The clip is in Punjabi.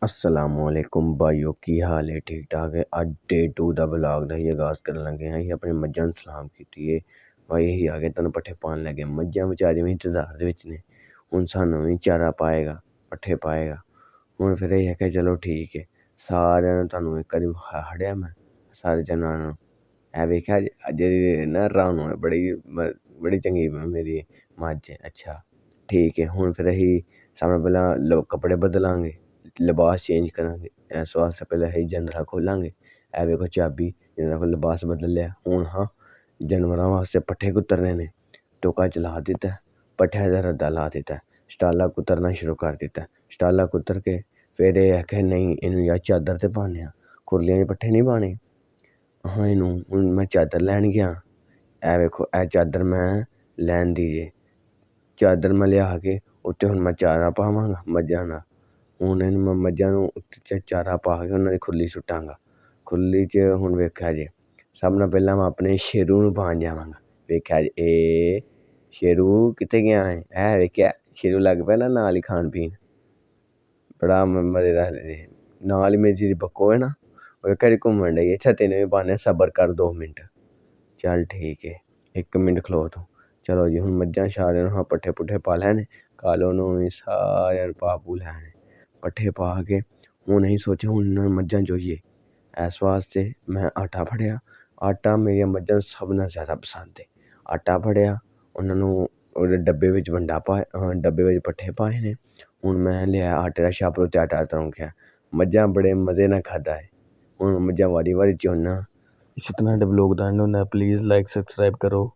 ਅਸਲਾਮੁਅਲੈਕੁਮ ਬਾਈਓ, ਕੀ ਹਾਲ ਹੈ? ਠੀਕ ਠਾਕ ਹੈ। ਅੱਜ ਡੇ 2 ਦਾ ਵਲੌਗ ਦਾ ਹੀ ਆਗਾਜ਼ ਕਰਨ ਲੱਗੇ ਹਾਂ। ਅਸੀਂ ਆਪਣੀ ਮੱਝਾਂ ਨੂੰ ਸਲਾਮ ਕੀਤੀ ਹੈ ਭਾਈ। ਅਸੀਂ ਆ ਕੇ ਤੁਹਾਨੂੰ ਪੱਠੇ ਪਾਉਣ ਲੱਗੇ। ਮੱਝਾਂ ਵਿਚਾਰੀਆਂ ਵੀ ਇੰਤਜ਼ਾਰ ਦੇ ਵਿੱਚ ਨੇ। ਹੁਣ ਸਾਨੂੰ ਵੀ ਚਾਰਾ ਪਾਏਗਾ, ਪੱਠੇ ਪਾਏਗਾ। ਹੁਣ ਫਿਰ ਇਹ ਆਖਿਆ ਚਲੋ ਠੀਕ ਹੈ। ਸਾਰਿਆਂ ਨੂੰ ਤੁਹਾਨੂੰ ਇੱਕ ਵਾਰੀ ਹੜਿਆ ਮੈਂ ਸਾਰੇ ਜਨਾਂ ਨੂੰ ਇਹ ਵੇਖਿਆ ਅੱਜ ਨਾ ਰਾਣੋ ਹੈ, ਬੜੀ ਚੰਗੀ ਮੇਰੀ ਮੱਝ। ਅੱਛਾ ਠੀਕ ਹੈ। ਹੁਣ ਫਿਰ ਅਸੀਂ ਸਭ ਤੋਂ ਪਹਿਲਾਂ ਕੱਪੜੇ ਬਦਲਾਂਗੇ, ਲਿਬਾਸ ਚੇਂਜ ਕਰਾਂਗੇ। ਇਸ ਵਾਸਤੇ ਪਹਿਲਾਂ ਅਸੀਂ ਜੰਦਰਾ ਖੋਲਾਂਗੇ। ਇਹ ਵੇਖੋ ਚਾਬੀ, ਜਿੰਨਾ ਕੋਲ ਲਿਬਾਸ ਬਦਲ ਲਿਆ। ਹੁਣ ਹਾਂ ਜਾਨਵਰਾਂ ਵਾਸਤੇ ਪੱਠੇ ਕੁਤਰਨੇ ਨੇ। ਟੋਕਾ ਚਲਾ ਦਿੱਤਾ, ਪੱਠਿਆਂ ਦਾ ਰੱਦਾ ਲਾ ਦਿੱਤਾ, ਸਟਾਲਾ ਕੁਤਰਨਾ ਸ਼ੁਰੂ ਕਰ ਦਿੱਤਾ। ਸਟਾਲਾ ਕੁਤਰ ਕੇ ਫਿਰ ਇਹ ਆਖਿਆ ਨਹੀਂ ਇਹਨੂੰ ਯਾਰ ਚਾਦਰ ਤੇ ਪਾਉਂਦੇ ਹਾਂ, ਖੁਰਲੀਆਂ 'ਚ ਪੱਠੇ ਨਹੀਂ ਪਾਉਣੇ। ਹਾਂ ਇਹਨੂੰ ਹੁਣ ਮੈਂ ਚਾਦਰ ਲੈਣ ਗਿਆ। ਇਹ ਵੇਖੋ ਇਹ ਚਾਦਰ ਮੈਂ ਲੈਣ ਦੀ ਜੇ। ਚਾਦਰ ਮੈਂ ਲਿਆ ਕੇ ਉੱਤੇ ਹੁਣ ਮੈਂ ਚਾਰਾ ਪਾਵਾਂਗਾ ਮੱਝਾਂ ਦਾ। ਹੁਣ ਇਹਨੂੰ ਮੈਂ ਮੱਝਾਂ ਨੂੰ ਉੱਤੇ ਚਾਰਾ ਪਾ ਕੇ ਉਹਨਾਂ ਦੀ ਖੁਰਲੀ ਸੁੱਟਾਂਗਾ। ਖੁਰਲੀ 'ਚ ਹੁਣ ਵੇਖਿਆ ਜੇ ਸਭ ਨਾਲੋਂ ਪਹਿਲਾਂ ਮੈਂ ਆਪਣੇ ਸ਼ੇਰੂ ਨੂੰ ਪਾਉਣ ਜਾਵਾਂਗਾ। ਵੇਖਿਆ ਜੇ ਇਹ ਸ਼ੇਰੂ ਕਿੱਥੇ ਗਿਆ ਹੈ? ਇਹ ਵੇਖਿਆ ਸ਼ੇਰੂ ਲੱਗ ਪਿਆ ਨਾ ਨਾਲ ਹੀ ਖਾਣ ਪੀਣ। ਬੜਾ ਮਜ਼ੇਦਾਰ ਨਾਲ ਹੀ ਮੇਰੀ ਜਿਹੜੀ ਬੱਕੋ ਹੈ ਨਾ ਉਹ ਘਰੇ ਘੁੰਮਣ ਡਈ। ਅੱਛਾ ਤੈਨੂੰ ਵੀ ਪਾਉਂਦੇ, ਸਬਰ ਕਰ 2 ਮਿੰਟ। ਚੱਲ ਠੀਕ ਹੈ, 1 ਮਿੰਟ ਖਲੋ ਤੂੰ। ਚਲੋ ਜੀ ਹੁਣ ਮੱਝਾਂ ਸਾਰਿਆਂ ਨੂੰ ਹਾਂ ਪੱਠੇ ਪੁੱਠੇ ਪਾ ਲੈਣੇ। ਕਾਲੋ ਨੂੰ ਵੀ ਸਾਰਿਆਂ ਨੂੰ ਪਾ ਪੂ ਲੈਣੇ ਪੱਠੇ ਪਾ ਕੇ। ਹੁਣ ਅਸੀਂ ਸੋਚਿਆ ਹੁਣ ਇਹਨਾਂ ਨੂੰ ਮੱਝਾਂ ਚੋਈਏ। ਇਸ ਵਾਸਤੇ ਮੈਂ ਆਟਾ ਫੜਿਆ। ਆਟਾ ਮੇਰੀਆਂ ਮੱਝਾਂ ਨੂੰ ਸਭ ਨਾਲੋਂ ਜ਼ਿਆਦਾ ਪਸੰਦ ਹੈ। ਆਟਾ ਫੜਿਆ, ਉਹਨਾਂ ਨੂੰ ਉਹਦੇ ਡੱਬੇ ਵਿੱਚ ਵੰਡਾ ਪਾਇਆ, ਡੱਬੇ ਵਿੱਚ ਪੱਠੇ ਪਾਏ ਨੇ। ਹੁਣ ਮੈਂ ਲਿਆ ਆਟੇ ਦਾ ਛਾਪਰ ਉੱਤੇ ਆਟਾ ਤਰੋਂਕਿਆ। ਮੱਝਾਂ ਬੜੇ ਮਜ਼ੇ ਨਾਲ ਖਾਧਾ ਹੈ। ਹੁਣ ਮੱਝਾਂ ਵਾਰੀ ਵਾਰੀ ਚੋਨਾ। ਇਸੇ ਤਰ੍ਹਾਂ ਸਾਡੇ ਵਲੋਗ ਦਾ ਐਂਡ ਹੁੰਦਾ। ਪਲੀਜ਼ ਲਾਈਕ ਸਬਸਕ੍ਰਾਈਬ ਕਰੋ।